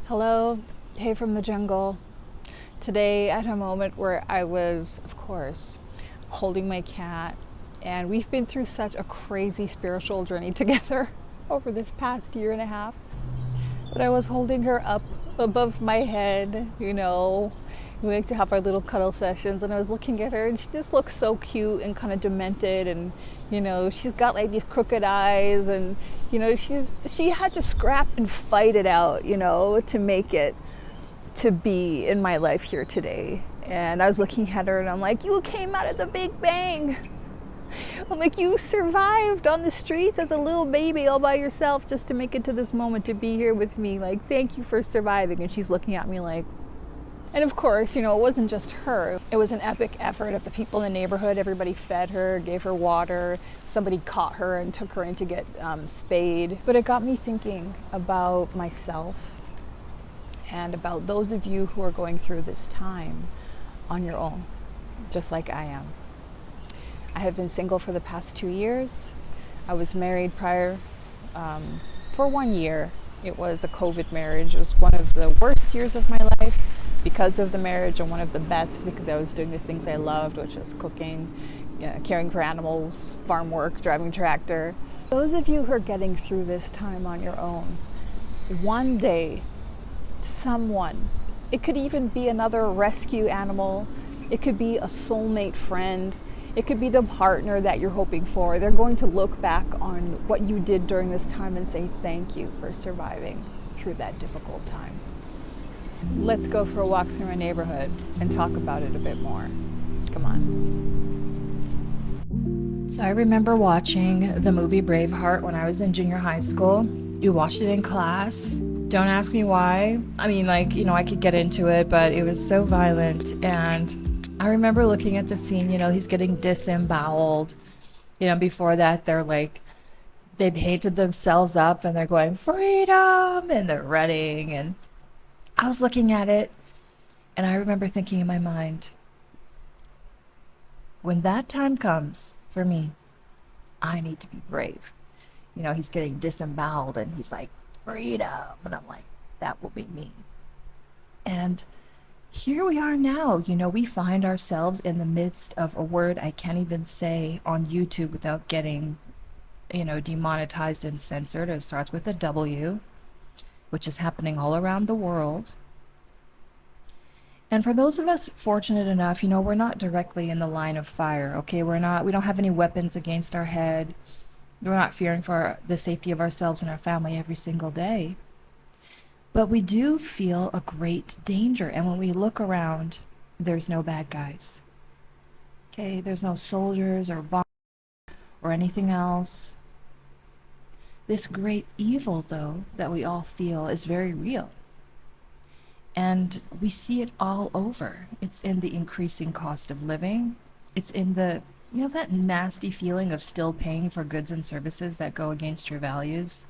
Hello, hey from the jungle. Today I had a moment where I was, of course, holding my cat, and we've been through such a crazy spiritual journey together over this past year and a half. But I was holding her up above my head, We like to have our little cuddle sessions, and I was looking at her, and she just looks so cute and kind of demented, and she's got like these crooked eyes, and she had to scrap and fight it out, to make it to be in my life here today. And I was looking at her, and I'm like, you came out of the Big Bang. I'm like, you survived on the streets as a little baby all by yourself just to make it to this moment to be here with me. Like, thank you for surviving. And she's looking at me like, and of course, it wasn't just her. It was an epic effort of the people in the neighborhood. Everybody fed her, gave her water. Somebody caught her and took her in to get spayed. But it got me thinking about myself and about those of you who are going through this time on your own, just like I am. I have been single for the past 2 years. I was married prior for 1 year. It was a COVID marriage. It was one of the worst years of my life because of the marriage, and one of the best because I was doing the things I loved, which was cooking, caring for animals, farm work, driving tractor. Those of you who are getting through this time on your own, one day, someone, it could even be another rescue animal, it could be a soulmate friend, it could be the partner that you're hoping for. They're going to look back on what you did during this time and say thank you for surviving through that difficult time. Let's go for a walk through my neighborhood and talk about it a bit more. Come on. So I remember watching the movie Braveheart when I was in junior high school. You watched it in class. Don't ask me why. I mean, I could get into it, but it was so violent. And I remember looking at the scene, he's getting disemboweled. Before that, they painted themselves up and they're going, freedom, and they're running. And I was looking at it, and I remember thinking in my mind, when that time comes for me, I need to be brave. He's getting disemboweled, and he's like, freedom. And I'm like, that will be me. And here we are now. We find ourselves in the midst of a word I can't even say on YouTube without getting, demonetized and censored. It starts with a W, which is happening all around the world. And for those of us fortunate enough, we're not directly in the line of fire, okay? We don't have any weapons against our head. We're not fearing for the safety of ourselves and our family every single day. But we do feel a great danger. And when we look around, there's no bad guys. Okay, there's no soldiers or bombs or anything else. This great evil, though, that we all feel is very real. And we see it all over. It's in the increasing cost of living. It's in the, that nasty feeling of still paying for goods and services that go against your values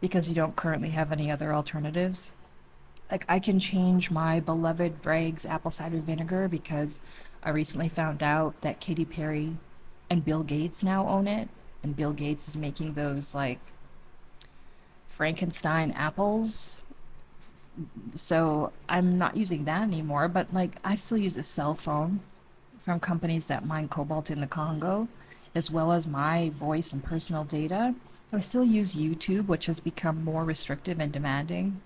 because you don't currently have any other alternatives. Like, I can change my beloved Bragg's apple cider vinegar because I recently found out that Katy Perry and Bill Gates now own it. And Bill Gates is making those, Frankenstein apples. So I'm not using that anymore, but I still use a cell phone from companies that mine cobalt in the Congo, as well as my voice and personal data. I still use YouTube, which has become more restrictive and demanding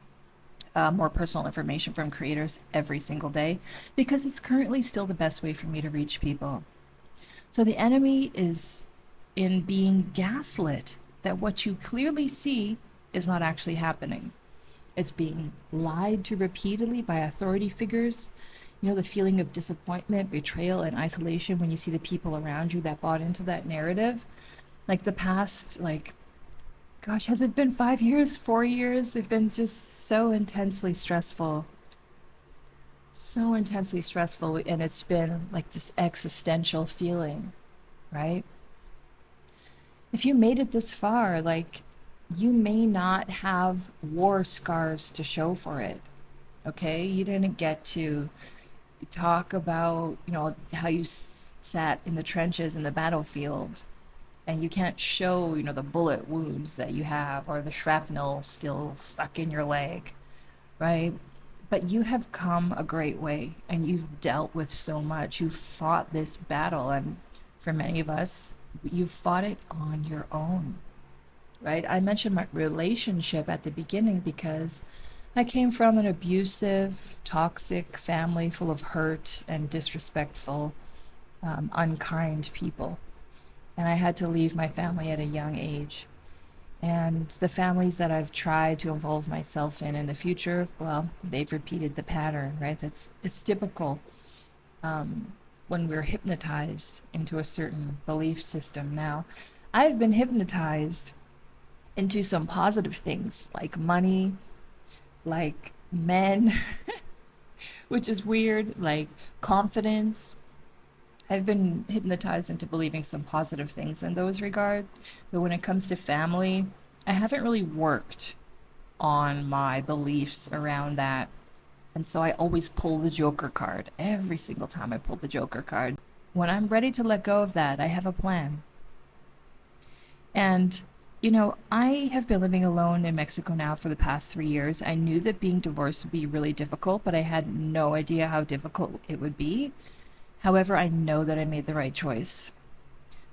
more personal information from creators every single day, because it's currently still the best way for me to reach people. So the enemy is in being gaslit that what you clearly see is not actually happening. It's being lied to repeatedly by authority figures. The feeling of disappointment, betrayal, and isolation when you see the people around you that bought into that narrative. The past, gosh, has it been 5 years, 4 years? They've been just so intensely stressful. So intensely stressful, and it's been this existential feeling, right? If you made it this far, you may not have war scars to show for it, okay? You didn't get to talk about, how you sat in the trenches in the battlefield, and you can't show, the bullet wounds that you have or the shrapnel still stuck in your leg, right? But you have come a great way and you've dealt with so much. You've fought this battle. And for many of us, you've fought it on your own, right? I mentioned my relationship at the beginning because I came from an abusive, toxic family full of hurt and disrespectful, unkind people. And I had to leave my family at a young age. And the families that I've tried to involve myself in the future, well, they've repeated the pattern, right? It's typical when we're hypnotized into a certain belief system. Now, I've been hypnotized into some positive things like money, like men, which is weird, like confidence. I've been hypnotized into believing some positive things in those regards. But when it comes to family, I haven't really worked on my beliefs around that. And so I always pull the Joker card. Every single time I pull the Joker card. When I'm ready to let go of that, I have a plan. And, I have been living alone in Mexico now for the past 3 years. I knew that being divorced would be really difficult, but I had no idea how difficult it would be. However, I know that I made the right choice.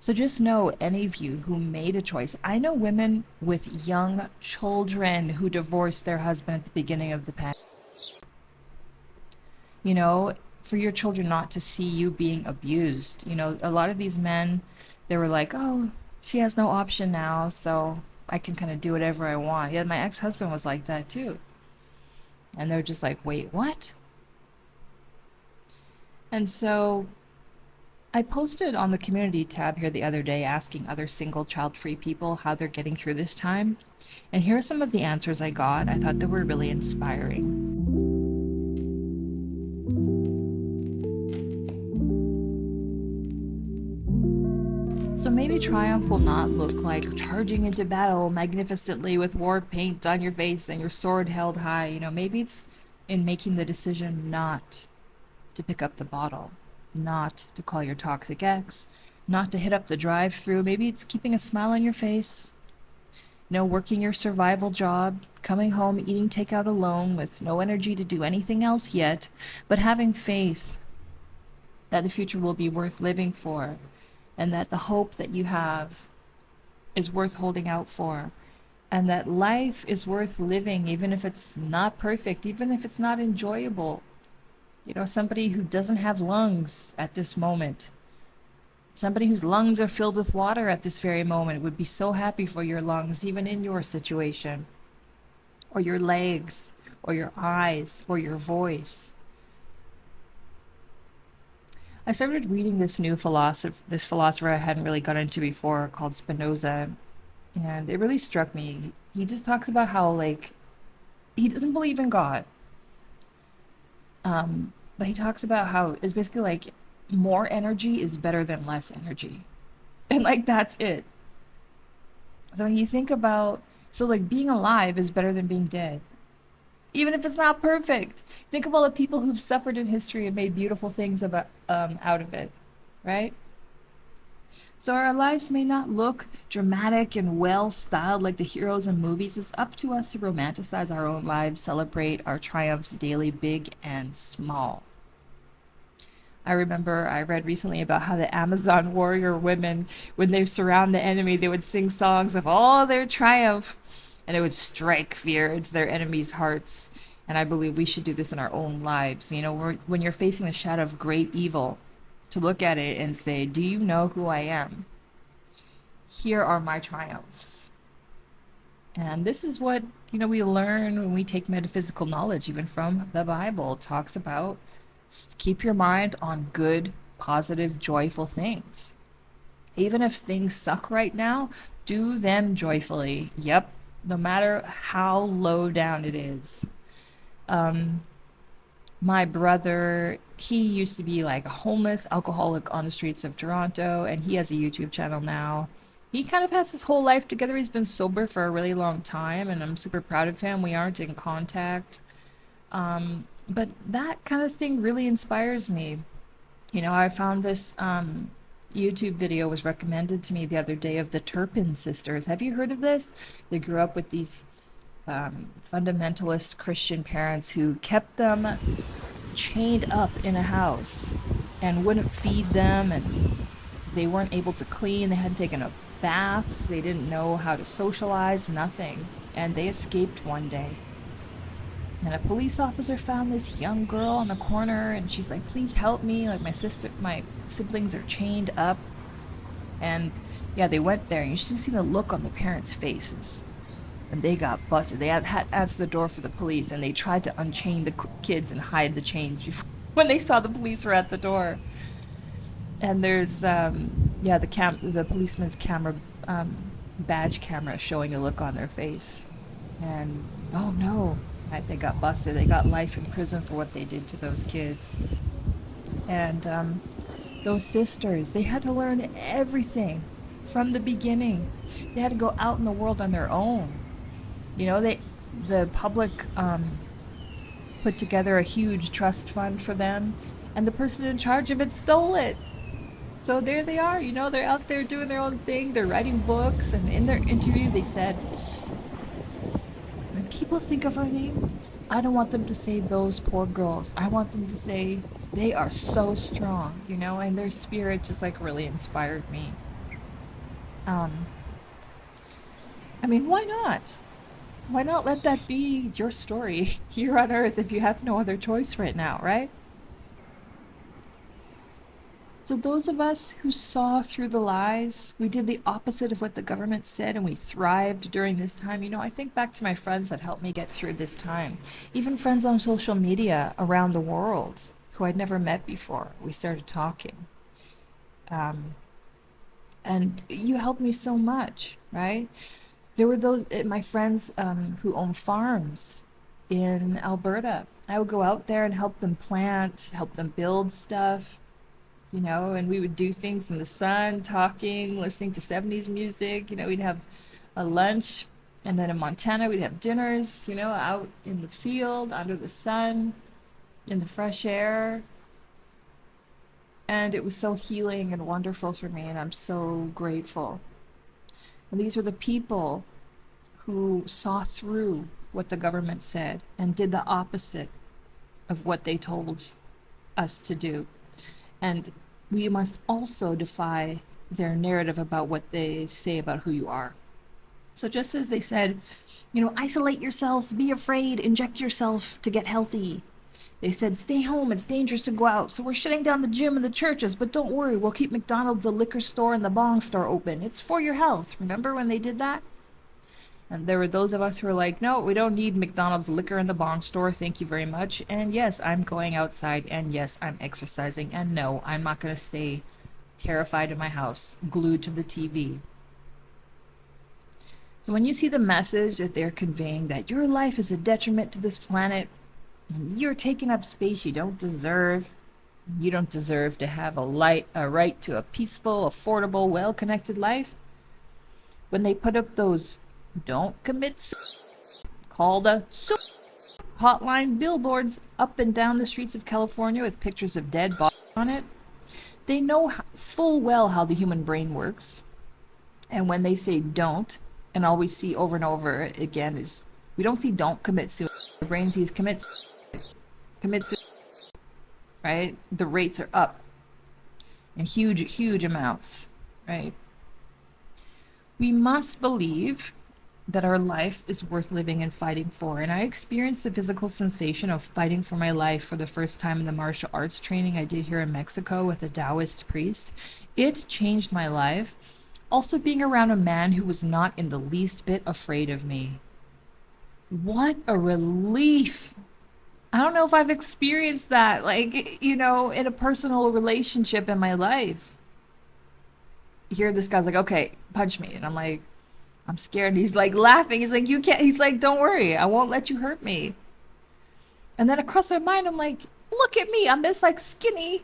So just know, any of you who made a choice, I know women with young children who divorced their husband at the beginning of the pandemic. For your children not to see you being abused. A lot of these men, they were like, oh, she has no option now, so I can kind of do whatever I want. Yeah, my ex-husband was like that too. And they're just like, wait, what? And so I posted on the community tab here the other day asking other single child-free people how they're getting through this time. And here are some of the answers I got. I thought they were really inspiring. So maybe triumph will not look like charging into battle magnificently with war paint on your face and your sword held high. Maybe it's in making the decision not to pick up the bottle, not to call your toxic ex, not to hit up the drive-through. Maybe it's keeping a smile on your face, working your survival job, coming home, eating takeout alone with no energy to do anything else yet, but having faith that the future will be worth living for and that the hope that you have is worth holding out for and that life is worth living even if it's not perfect, even if it's not enjoyable. Somebody who doesn't have lungs at this moment, somebody whose lungs are filled with water at this very moment would be so happy for your lungs, even in your situation, or your legs, or your eyes, or your voice. I started reading this philosopher I hadn't really got into before called Spinoza, and it really struck me. He just talks about how, he doesn't believe in God. But he talks about how it's basically like more energy is better than less energy. And that's it. So you think about, being alive is better than being dead. Even if it's not perfect. Think of all the people who've suffered in history and made beautiful things out of it, right? So our lives may not look dramatic and well-styled like the heroes in movies. It's up to us to romanticize our own lives, celebrate our triumphs daily, big and small. I remember I read recently about how the Amazon warrior women, when they surround the enemy, they would sing songs of all their triumph, and it would strike fear into their enemies' hearts. And I believe we should do this in our own lives. When you're facing the shadow of great evil, to look at it and say, do you know who I am? Here are my triumphs. And this is what, we learn when we take metaphysical knowledge, even from the Bible. It talks about keep your mind on good, positive, joyful things. Even if things suck right now, do them joyfully. Yep, no matter how low down it is. My brother, he used to be like a homeless alcoholic on the streets of Toronto, and he has a YouTube channel now. He kind of has his whole life together. He's been sober for a really long time, and I'm super proud of him. We aren't in contact. But that kind of thing really inspires me. I found this YouTube video was recommended to me the other day of the Turpin sisters. Have you heard of this? They grew up with these fundamentalist Christian parents who kept them chained up in a house and wouldn't feed them, and they weren't able to clean. They hadn't taken a baths. They didn't know how to socialize, nothing. And they escaped one day. And a police officer found this young girl on the corner, and she's like, please help me. Like, my siblings are chained up. And yeah, they went there, and you should see the look on the parents' faces. And they got busted. They had answered the door for the police, and they tried to unchain the kids and hide the chains before, when they saw the police were at the door. And there's the policeman's camera, badge camera showing a look on their face. And oh no, right, they got busted. They got life in prison for what they did to those kids. And those sisters, they had to learn everything from the beginning. They had to go out in the world on their own. You know, the public put together a huge trust fund for them, and the person in charge of it stole it. So there they are, you know, they're out there doing their own thing. They're writing books, and in their interview they said, when people think of our name, I don't want them to say those poor girls. I want them to say they are so strong, you know, and their spirit just like really inspired me. I mean, why not? Why not let that be your story here on Earth if you have no other choice right now, right? So those of us who saw through the lies, we did the opposite of what the government said, and we thrived during this time. You know, I think back to my friends that helped me get through this time. Even friends on social media around the world who I'd never met before. We started talking. And you helped me so much, right? There were those my friends who own farms in Alberta. I would go out there and help them plant, help them build stuff, you know, and we would do things in the sun, talking, listening to 70s music. You know, we'd have a lunch, and then in Montana we'd have dinners, you know, out in the field, under the sun, in the fresh air. And it was so healing and wonderful for me, and I'm so grateful. And these were the people who saw through what the government said and did the opposite of what they told us to do. And we must also defy their narrative about what they say about who you are. So just as they said, you know, isolate yourself, be afraid, inject yourself to get healthy. They said, stay home, it's dangerous to go out. So we're shutting down the gym and the churches, but don't worry, we'll keep McDonald's, the liquor store, and the bong store open. It's for your health. Remember when they did that? And there were those of us who were like, no, we don't need McDonald's, liquor, and the bong store. Thank you very much. And yes, I'm going outside. And yes, I'm exercising. And no, I'm not going to stay terrified in my house, glued to the TV. So when you see the message that they're conveying that your life is a detriment to this planet, and you're taking up space you don't deserve, you don't deserve to have a right to a peaceful, affordable, well-connected life, when they put up those don't commit suicide, called a suicide hotline billboards up and down the streets of California with pictures of dead bodies on it, they know full well how the human brain works. And when they say don't, and all we see over and over again is, we don't see don't commit suicide. The brain sees commit suicide, right? The rates are up in huge, huge amounts, right? We must believe that our life is worth living and fighting for. And I experienced the physical sensation of fighting for my life for the first time in the martial arts training I did here in Mexico with a Taoist priest. It changed my life. Also being around a man who was not in the least bit afraid of me. What a relief. I don't know if I've experienced that, like, you know, in a personal relationship in my life. Here this guy's like, okay, punch me. And I'm like, I'm scared. He's like laughing. He's like, you can't. He's like, don't worry. I won't let you hurt me. And then across my mind, I'm like, look at me. I'm this like skinny,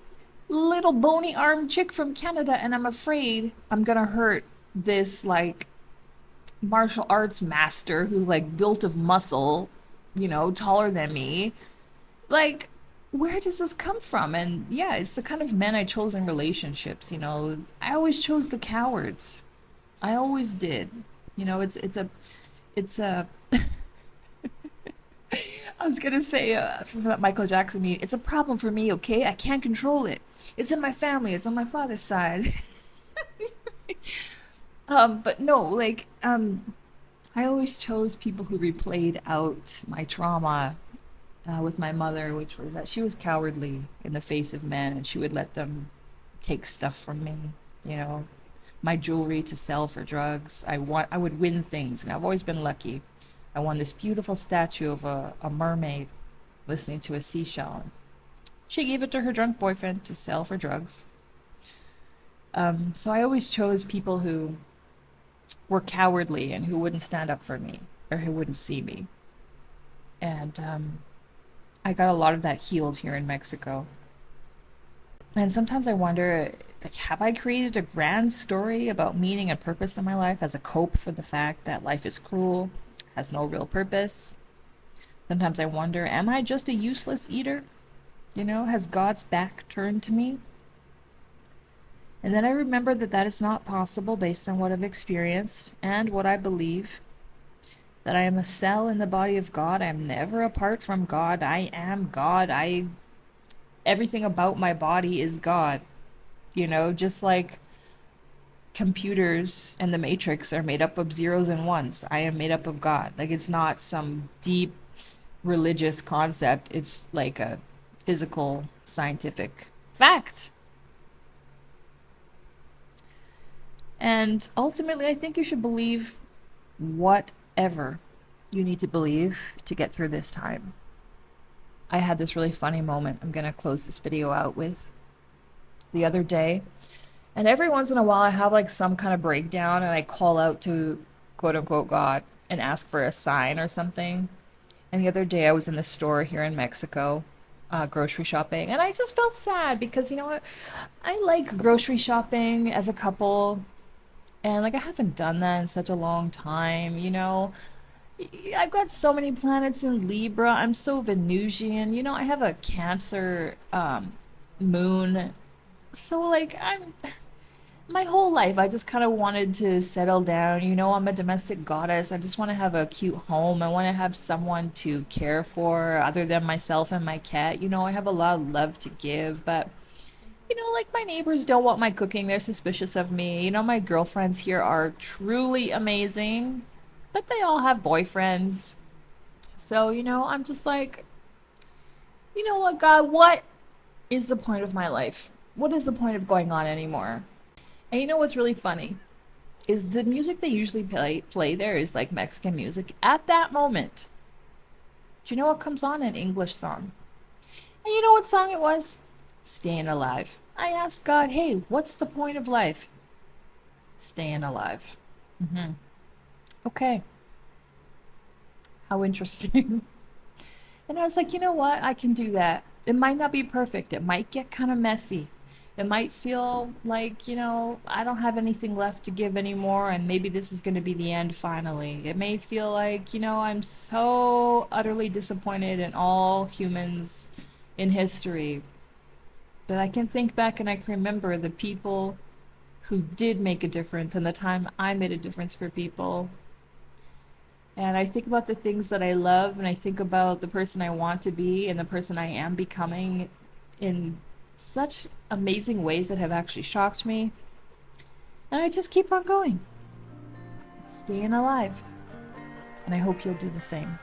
little bony armed chick from Canada. And I'm afraid I'm going to hurt this like martial arts master who's like built of muscle, you know, taller than me. Like, where does this come from? And yeah, it's the kind of men I chose in relationships, you know. I always chose the cowards. I always did. You know, it's a I was gonna say from that Michael Jackson meme, it's a problem for me, okay? I can't control it. It's in my family. It's on my father's side. But no, like I always chose people who replayed out my trauma with my mother, which was that she was cowardly in the face of men, and she would let them take stuff from me. You know, my jewelry to sell for drugs. I would win things, and I've always been lucky. I won this beautiful statue of a mermaid listening to a seashell. She gave it to her drunk boyfriend to sell for drugs. So I always chose people who were cowardly and who wouldn't stand up for me or who wouldn't see me. And I got a lot of that healed here in Mexico. And sometimes I wonder, like, have I created a grand story about meaning and purpose in my life as a cope for the fact that life is cruel, has no real purpose? Sometimes I wonder, am I just a useless eater? You know, has God's back turned to me? And then I remember that that is not possible based on what I've experienced and what I believe. That I am a cell in the body of God. I am never apart from God. I am God. Everything about my body is God. You know, just like computers and the matrix are made up of zeros and ones. I am made up of God. Like, it's not some deep religious concept. It's like a physical scientific fact. And ultimately, I think you should believe whatever you need to believe to get through this time. I had this really funny moment I'm going to close this video out with the other day. And every once in a while, I have like some kind of breakdown and I call out to quote unquote God and ask for a sign or something. And the other day, I was in the store here in Mexico, grocery shopping, and I just felt sad because, you know what? I like grocery shopping as a couple. And like I haven't done that in such a long time, you know. I've got so many planets in Libra. I'm so Venusian. You know, I have a Cancer moon. So like I'm my whole life I just kind of wanted to settle down. You know, I'm a domestic goddess. I just want to have a cute home. I want to have someone to care for other than myself and my cat. You know, I have a lot of love to give, but you know, like my neighbors don't want my cooking. They're suspicious of me. You know, my girlfriends here are truly amazing, but they all have boyfriends. So, you know, I'm just like, you know what, God, what is the point of my life? What is the point of going on anymore? And you know what's really funny? Is the music they usually play there is like Mexican music. At that moment, do you know what comes on? An English song. And you know what song it was? Staying Alive. I asked God, hey, what's the point of life? Staying alive. Okay. How interesting. And I was like, you know what? I can do that. It might not be perfect. It might get kind of messy. It might feel like, you know, I don't have anything left to give anymore, and maybe this is going to be the end finally. It may feel like, you know, I'm so utterly disappointed in all humans in history. But I can think back and I can remember the people who did make a difference and the time I made a difference for people. And I think about the things that I love and I think about the person I want to be and the person I am becoming in such amazing ways that have actually shocked me. And I just keep on going, staying alive. And I hope you'll do the same.